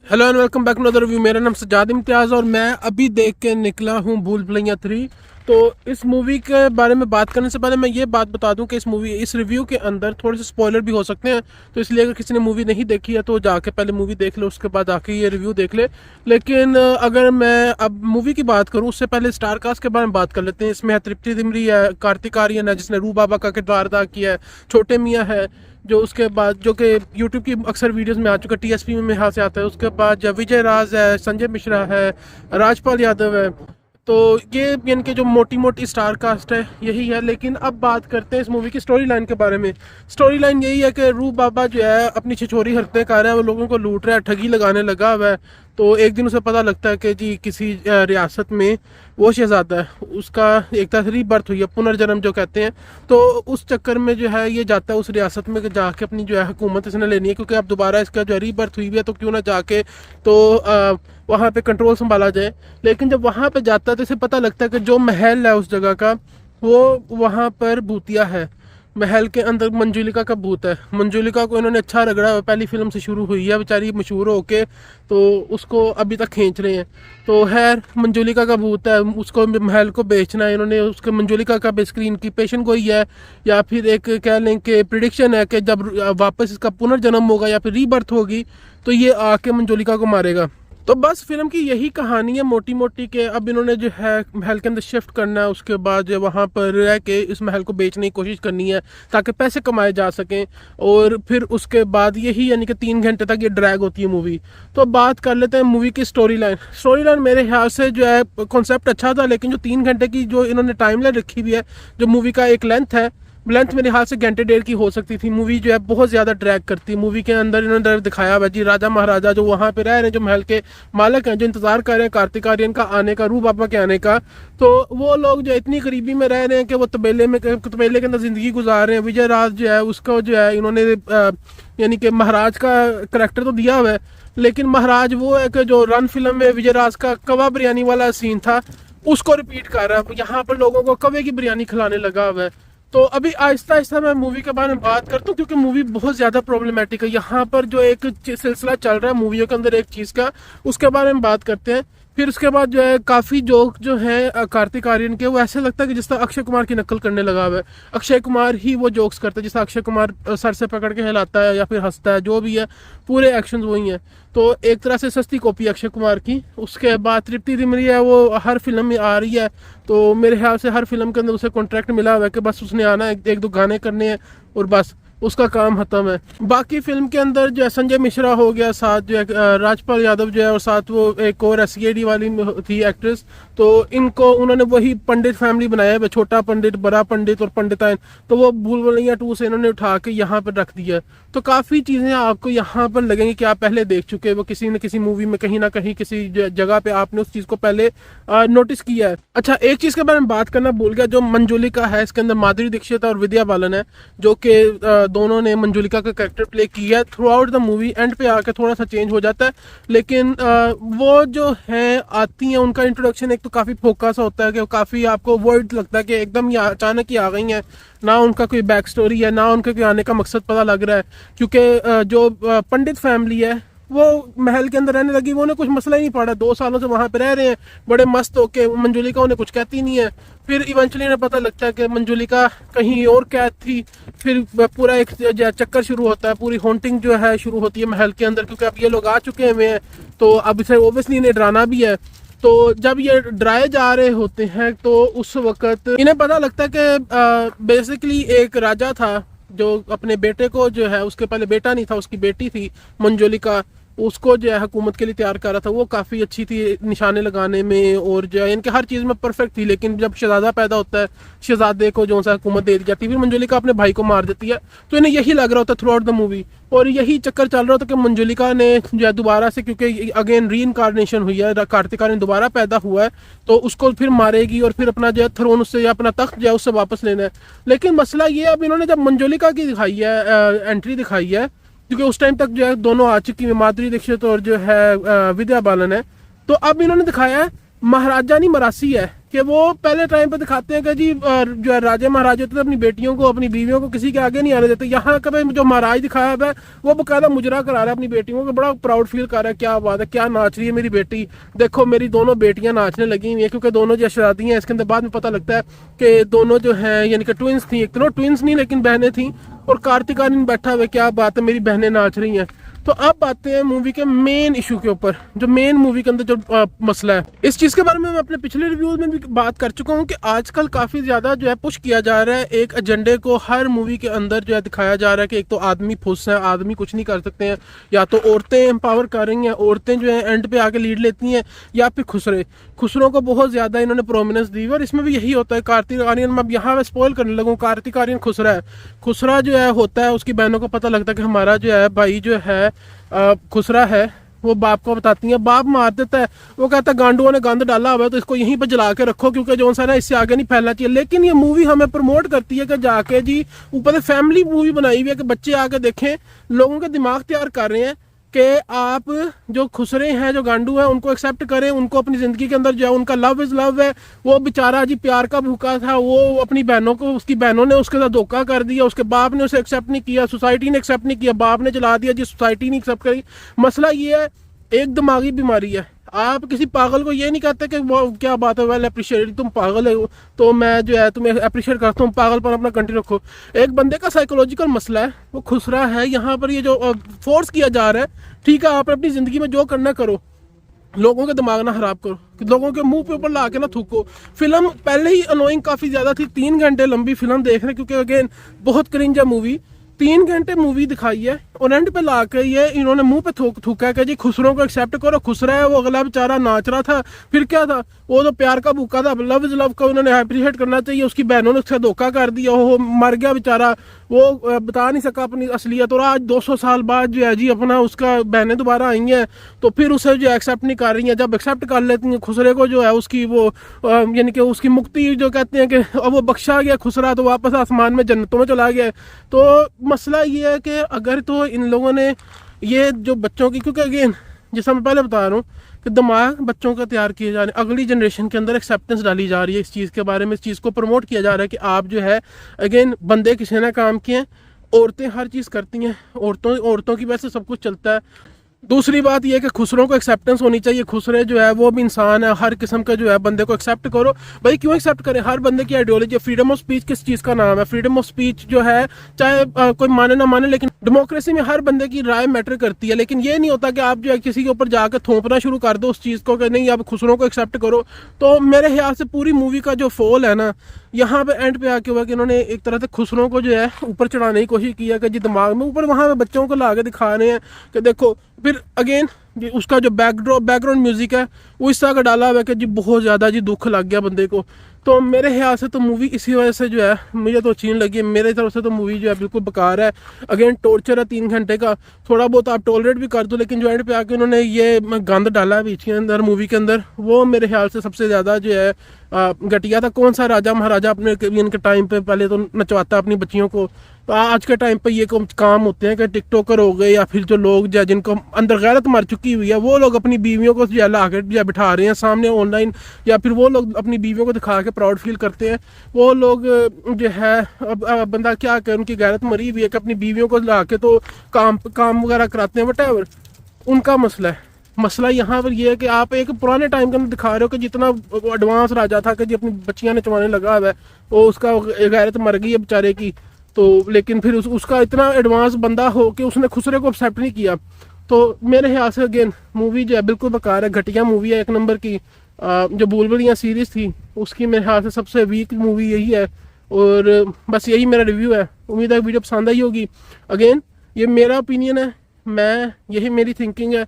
Hello and welcome back to another review. मेरा नाम सजाद इम्तियाज़ और मैं अभी देख के निकला हूँ भूल भुलैया 3। तो इस मूवी के बारे में बात करने से पहले मैं ये बात बता दूं कि इस रिव्यू के अंदर थोड़े से स्पॉइलर भी हो सकते हैं। तो इसलिए अगर किसी ने मूवी नहीं देखी है तो जाके पहले मूवी देख ले, उसके बाद आके ये रिव्यू देख ले। लेकिन अगर मैं अब मूवी की बात करूँ उससे पहले स्टार कास्ट के बारे में बात कर लेते हैं। इसमें है तृप्ति डिमरी है, कार्तिक आर्यन है जिसने रू बाबा का किरदार अदा किया है, छोटे मियाँ है जो उसके बाद जो कि यूट्यूब की अक्सर वीडियोस में आ चुका है, टीएसपी में यहाँ से आता है। उसके बाद जब विजय राज है, संजय मिश्रा है, राजपाल यादव है। तो ये इनके जो मोटी मोटी स्टार कास्ट है यही है। लेकिन अब बात करते हैं इस मूवी की स्टोरी लाइन के बारे में। स्टोरी लाइन यही है कि रूप बाबा जो है अपनी छिछोरी हरकतें कर रहा है, वो लोगों को लूट रहा है, ठगी लगाने लगा हुआ है। तो एक दिन उसे पता लगता है कि जी किसी रियासत में वो शहजादा है, उसका एक तरह से रीबर्थ हुई है, पुनर्जन्म जो कहते हैं। तो उस चक्कर में जो है ये जाता है उस रियासत में जाके अपनी जो है हुकूमत इसने लेनी है, क्योंकि अब दोबारा इसका जो है रीबर्थ हुई है तो क्यों ना जाके तो वहाँ पे कंट्रोल संभाला जाए। लेकिन जब वहाँ पे जाता है तो इसे पता लगता है कि जो महल है उस जगह का वो वहाँ पर भूतिया है। महल के अंदर मंजुलिका का भूत है। मंजुलिका को इन्होंने अच्छा रगड़ा हुआ, पहली फिल्म से शुरू हुई है बेचारी मशहूर होके, तो उसको अभी तक खींच रहे हैं। तो खैर मंजुलिका का भूत है, उसको महल को बेचना है इन्होंने। उसके मंजुलिका का बेसिकली इनकी पेशन गोई है, या फिर एक कह लें कि प्रिडिक्शन है कि जब वापस इसका पुनर्जन्म होगा या फिर रीबर्थ होगी तो ये आके मंजुलिका को मारेगा। तो बस फिल्म की यही कहानी है मोटी मोटी के अब इन्होंने जो है महल के अंदर शिफ्ट करना है, उसके बाद जो वहाँ पर रह के इस महल को बेचने की कोशिश करनी है ताकि पैसे कमाए जा सकें। और फिर उसके बाद यही यानी कि 3 घंटे तक ये ड्रैग होती है मूवी। तो अब बात कर लेते हैं मूवी की स्टोरी लाइन मेरे ख्याल से जो है कॉन्सेप्ट अच्छा था, लेकिन जो 3 घंटे की जो इन्होंने टाइम लाइन रखी हुई है, जो मूवी का एक लेंथ मेरे हाथ से घंटे डेढ़ की हो सकती थी। मूवी जो है बहुत ज़्यादा ड्रैग करती है। मूवी के अंदर इन्होंने दिखाया हुआ जी राजा महाराजा जो वहाँ पे रह रहे हैं, जो महल के मालिक हैं, जो इंतज़ार कर रहे हैं कार्तिक आर्यन का आने का, रू बाबा के आने का। तो वो लोग जो इतनी करीबी में रह रहे हैं कि वो तबेले के अंदर ज़िंदगी गुजार रहे हैं। विजय राज जो है उसको जो है इन्होंने यानी कि महाराज का करेक्टर तो दिया हुआ है, लेकिन महाराज वो है कि जो रन फिल्म में विजय राज का कवा बिरयानी वाला सीन था उसको रिपीट कर रहा है। यहाँ पर लोगों को कवे की बिरयानी खिलाने लगा हुआ है। तो अभी आहिस्ता आहिस्ता मैं मूवी के बारे में बात करता हूँ, क्योंकि मूवी बहुत ज़्यादा प्रॉब्लमेटिक है। यहाँ पर जो एक सिलसिला चल रहा है मूवियों के अंदर एक चीज़ का, उसके बारे में बात करते हैं। फिर उसके बाद जो है काफ़ी जोक जो है कार्तिक आर्यन के, वो ऐसे लगता है कि जिस तरह अक्षय कुमार की नकल करने लगा हुआ है। अक्षय कुमार ही वो जोक्स करता है, जिस तरह अक्षय कुमार सर से पकड़ के हिलाता है या फिर हंसता है, जो भी है पूरे एक्शन वही हैं। तो एक तरह से सस्ती कॉपी अक्षय कुमार की। उसके बाद तृप्ति डिमरी है, वो हर फिल्म में आ रही है। तो मेरे ख्याल से हर फिल्म के अंदर उसे कॉन्ट्रैक्ट मिला हुआ है कि बस उसने आना है, एक दो गाने करने हैं और बस उसका काम खत्म है। बाकी फिल्म के अंदर जो है संजय मिश्रा हो गया, साथ जो है राजपाल यादव जो है, और साथ वो एक और सीआईडी वाली थी एक्ट्रेस। तो इनको उन्होंने वही पंडित फैमिली बनाया है, छोटा पंडित, बड़ा पंडित और पंडिताइन। तो वो भूल भुलैया 2 से इन्होंने उठा के यहाँ पर रख दिया। तो काफ़ी चीज़ें आपको यहाँ पर लगेंगी कि आप पहले देख चुके हो, किसी न किसी मूवी में कहीं ना कहीं किसी जगह पे आपने उस चीज़ को पहले नोटिस किया है। अच्छा, एक चीज़ के बारे में बात करना भूल गया, जो मंजुलिका है इसके अंदर माधुरी दीक्षित और विद्या बालन है, जो कि दोनों ने मंजुलिका का कैरेक्टर प्ले किया है through out the movie. And पे आके थोड़ा सा चेंज हो जाता है, लेकिन वो जो है आती हैं उनका इंट्रोडक्शन एक तो काफ़ी फोका सा होता है कि काफ़ी आपको वर्ड लगता है कि एकदम ही अचानक ही आ गई हैं, ना उनका कोई बैक स्टोरी है, ना उनके कोई आने का मकसद पता लग रहा है। क्योंकि जो पंडित फैमिली है वो महल के अंदर रहने लगी, वो उन्हें कुछ मसला ही नहीं पड़ा, 2 सालों से वहाँ पे रह रहे हैं बड़े मस्त होके। मंजुलिका उन्हें कुछ कहती नहीं है। फिर इवेंचुअली उन्हें पता लगता है कि मंजुलिका कहीं और कैद थी। फिर पूरा एक चक्कर शुरू होता है, पूरी हॉन्टिंग जो है शुरू होती है महल के अंदर, क्योंकि अब ये लोग आ चुके हुए हैं। तो अब इसे ओबियसली इन्हें डराना भी है। तो जब ये डराए जा रहे होते हैं तो उस वक्त इन्हें पता लगता है कि बेसिकली एक राजा था जो अपने बेटे को जो है, उसके पहले बेटा नहीं था, उसकी बेटी थी मंजुलिका, उसको जो है हुकूमत के लिए तैयार कर रहा था। वो काफ़ी अच्छी थी निशाने लगाने में और जो है इनके हर चीज़ में परफेक्ट थी। लेकिन जब शहजादा पैदा होता है, शहजादे को जो सा हुकूमत दे दी जाती है, फिर मंजुलिका अपने भाई को मार देती है। तो इन्हें यही लग रहा होता है थ्रू आउट द मूवी, और यही चक्कर चल रहा होता है कि मंजुलिका ने जो है दोबारा से, क्योंकि अगेन री इनकारनेशन हुई है, कार्तिक आर्यन दोबारा पैदा हुआ है, तो उसको फिर मारेगी और फिर अपना जो है थ्रोन उससे या अपना तख्त जो है उससे वापस लेना है। लेकिन मसला ये, अब इन्होंने जब मंजुलिका की दिखाई है एंट्री दिखाई है, क्योंकि उस टाइम तक जो है दोनों आ चुकी है, माधुरी दीक्षित और जो है विद्या बालन है। तो अब इन्होंने दिखाया है महाराजा नहीं मरासी है, कि वो पहले टाइम पे दिखाते हैं कि जी जो है राजे महाराजे होते थे अपनी बेटियों को अपनी बीवियों को किसी के आगे नहीं आने देते। यहाँ का जो महाराज दिखाया है वो बकायदा मुजरा करा रहा है अपनी बेटियों को, बड़ा प्राउड फील कर रहा है, क्या बात है, क्या नाच रही है मेरी बेटी, देखो मेरी दोनों बेटियां नाचने लगी हुई है, क्योंकि दोनों जो शरारती हैं। इसके अंदर बाद में पता लगता है कि दोनों जो है यानी कि ट्विंस थी, एक तो ट्विंस नहीं लेकिन बहनें थी, और कार्तिक आर्यन बैठा हुआ, क्या बात है मेरी बहनें नाच रही हैं। तो अब आते हैं मूवी के मेन इशू के ऊपर, जो मेन मूवी के अंदर जो मसला है। इस चीज़ के बारे में मैं अपने पिछले रिव्यूज में भी बात कर चुका हूँ कि आजकल काफ़ी ज़्यादा जो है पुश किया जा रहा है एक एजेंडे को, हर मूवी के अंदर जो है दिखाया जा रहा है कि एक तो आदमी फुस है, आदमी कुछ नहीं कर सकते हैं, या तो औरतें एम्पावर कर रही हैं, औरतें जो है एंड पे आके लीड लेती हैं, या फिर खुसरों को बहुत ज़्यादा इन्होंने प्रोमिनेंस दी है। और इसमें भी यही होता है, कार्तिक आर्यन, मैं अब यहाँ स्पॉइल करने लगूँ, कार्तिक आर्यन खुसरा है। खुसरा जो है होता है, उसकी बहनों को पता लगता है कि हमारा जो है भाई जो है खुसरा है, वो बाप को बताती है, बाप मार देता है, वो कहता है गांडुओं ने गंद डाला हुआ है तो इसको यहीं पर जला के रखो, क्योंकि जो सा ना इससे आगे नहीं फैलना चाहिए। लेकिन ये मूवी हमें प्रमोट करती है कि जाके जी ऊपर से फैमिली मूवी बनाई हुई है कि बच्चे आके देखें, लोगों के दिमाग तैयार कर रहे हैं कि आप जो खुसरे हैं, जो गांडू हैं, उनको एक्सेप्ट करें, उनको अपनी ज़िंदगी के अंदर जो है उनका लव इज़ लव है। वो बेचारा जी प्यार का भूखा था, वो अपनी बहनों को, उसकी बहनों ने उसके साथ धोखा कर दिया, उसके बाप ने उसे एक्सेप्ट नहीं किया, सोसाइटी ने एक्सेप्ट नहीं किया, बाप ने जला दिया जी, सोसाइटी नहीं एक्सेप्ट करी। मसला ये है, एक दिमागी बीमारी है। आप किसी पागल को ये नहीं कहते कि वो क्या बात है, वेल अप्रिशिएट, तुम पागल है तो मैं जो है तुम्हें अप्रिशिएट करता हूँ, पागलपन अपना कंटिन्यू रखो। एक बंदे का साइकोलॉजिकल मसला है, वो खुसरा है। यहाँ पर ये जो फोर्स किया जा रहा है, ठीक है आप अपनी ज़िंदगी में जो करना करो, लोगों के दिमाग ना खराब करो, लोगों के मुंह पे ऊपर ला के ना थूको। फिल्म पहले ही अनोइंग काफ़ी ज़्यादा थी, 3 घंटे लंबी फिल्म देख रहे, क्योंकि अगेन बहुत क्रिंज है मूवी। 3 घंटे मूवी दिखाई है और एंड पे ला कर ये इन्होंने मुंह पे थूका है कि जी खुसरों को एक्सेप्ट करो। खुसरा है, वो अगला बेचारा नाच रहा था, फिर क्या था, वो तो प्यार का भूखा था, लव इज लव का उन्होंने अप्रिशिएट करना चाहिए। उसकी बहनों ने उससे धोखा कर दिया, वो मर गया बेचारा, वो बता नहीं सका अपनी असलियत। और आज 200 साल बाद जो है जी अपना उसका बहनें दोबारा आई हैं, तो फिर उसे जो एक्सेप्ट नहीं कर रही हैं। जब एक्सेप्ट कर लेती हैं खुसरे को, जो है उसकी वो यानी कि उसकी मुक्ति जो कहते हैं कि अब वो बख्शा गया खुसरा, तो वापस आसमान में जन्नतों में चला गया। तो मसला ये है कि अगर तो इन लोगों ने ये जो बच्चों की, क्योंकि अगेन जैसा मैं पहले बता रहा हूँ कि दिमाग बच्चों का तैयार किए जा रहे हैं, अगली जनरेशन के अंदर एक्सेप्टेंस डाली जा रही है इस चीज़ के बारे में, इस चीज़ को प्रमोट किया जा रहा है कि आप जो है अगेन बंदे किसी ने काम किए, औरतें हर चीज़ करती हैं, औरतों की वजह से सब कुछ चलता है। दूसरी बात यह है कि खुसरों को एक्सेप्टेंस होनी चाहिए, खुसरे जो है वो भी इंसान है, हर किस्म का जो है बंदे को एक्सेप्ट करो। भाई क्यों एक्सेप्ट करें, हर बंदे की आइडियोलॉजी। फ्रीडम ऑफ स्पीच किस चीज़ का नाम है, फ्रीडम ऑफ स्पीच जो है चाहे कोई माने ना माने, लेकिन डेमोक्रेसी में हर बंदे की राय मैटर करती है। लेकिन ये नहीं होता कि आप जो है किसी के ऊपर जाकर थोपना शुरू कर दो उस चीज़ को कि नहीं आप खुसरों को एक्सेप्ट करो। तो मेरे ख्याल से पूरी मूवी का जो फॉल है ना, यहाँ पे एंड पे आके हुआ कि इन्होंने एक तरह से खुसरों को जो है ऊपर चढ़ाने की कोशिश की है कि जी दिमाग में ऊपर, वहाँ पे बच्चों को ला के दिखा रहे हैं कि देखो। फिर अगेन उसका जो बैकग्राउंड म्यूजिक है वो इस तरह का डाला हुआ है कि जी बहुत ज़्यादा जी दुख लग गया बंदे को। तो मेरे ख्याल से तो मूवी इसी वजह से जो है मुझे तो अच्छी नहीं लगी, मेरे तरफ से तो मूवी जो है बिल्कुल बेकार है। अगेन टॉर्चर है 3 घंटे का, थोड़ा बहुत आप टॉलरेट भी कर दो, लेकिन जो एंड पे आके उन्होंने ये गंद डाला है बीच के अंदर मूवी के अंदर, वो मेरे ख्याल से सबसे ज़्यादा जो है घटिया था। कौन सा राजा महाराजा अपने इनके टाइम पे पहले तो नचवाता अपनी बच्चियों को, तो आज के टाइम पे ये काम होते हैं कि टिकटॉकर हो गए या फिर जो लोग जो जिनको अंदर गैरत मर चुकी हुई है, वो लोग अपनी बीवियों को जो ला के बिठा रहे हैं सामने ऑनलाइन, या फिर वो लोग अपनी बीवियों को दिखा के प्राउड फील करते हैं। वो लोग जो है अब बंदा क्या करे, उनकी गैरत मरी हुई है कि अपनी बीवियों को ला के तो काम वगैरह कराते हैं, वटेवर उनका मसला है। मसला यहाँ पर यह है कि आप एक पुराने टाइम के अंदर दिखा रहे हो कि जितना एडवांस राजा था कि जी अपनी बच्चियां नचवाने लगा हुआ है, वो उसका गैरत मर गई है बेचारे की। तो लेकिन फिर उसका इतना एडवांस बंदा हो कि उसने खुसरे को एक्सेप्ट नहीं किया। तो मेरे ख्याल से अगेन मूवी जो है बिल्कुल बेकार है, घटिया मूवी है एक नंबर की। जो बुलबुलियाँ सीरीज़ थी उसकी मेरे ख्याल से सबसे वीक मूवी यही है। और बस यही मेरा रिव्यू है, उम्मीद है वीडियो पसंद आई होगी। अगेन ये मेरा ओपिनियन है, मैं यही मेरी थिंकिंग है,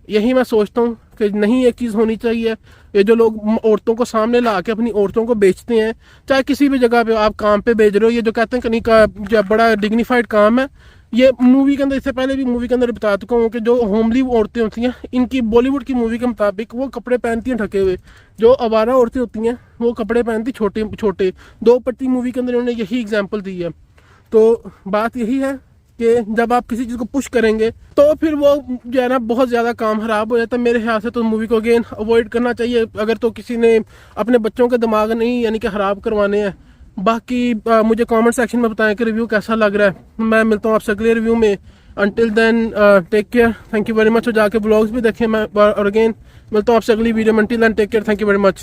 यही मैं सोचता हूँ कि नहीं एक चीज़ होनी चाहिए। ये जो लोग औरतों को सामने ला के अपनी औरतों को बेचते हैं, चाहे किसी भी जगह पे आप काम पे बेच रहे हो, ये जो कहते हैं कि नहीं का जो बड़ा डिग्निफाइड काम है, ये मूवी के अंदर, इससे पहले भी मूवी के अंदर बता चुका हूँ कि जो होमली औरतें होती हैं, इनकी बॉलीवुड की मूवी के मुताबिक वो कपड़े पहनती हैं ढके हुए। जो आवारा औरतें होती हैं वो कपड़े पहनती छोटे छोटे। 2 पट्टी मूवी के अंदर उन्होंने यही एग्जाम्पल दी है। तो बात यही है कि जब आप किसी चीज़ को पुश करेंगे तो फिर वो जो है ना बहुत ज़्यादा काम खराब हो जाता है। मेरे ख्याल से तो मूवी को अगेन अवॉइड करना चाहिए अगर तो किसी ने अपने बच्चों के दिमाग नहीं यानी कि ख़राब करवाने हैं। बाकी मुझे कमेंट सेक्शन में बताएं कि रिव्यू कैसा लग रहा है। मैं मिलता हूँ आपसे अगले रिव्यू में। Until then take care, thank you very much. और जाके ब्लॉग्स भी देखें। मैं और अगेन मिलता हूँ आपसे अगली वीडियो में। Until then take care, thank you very much.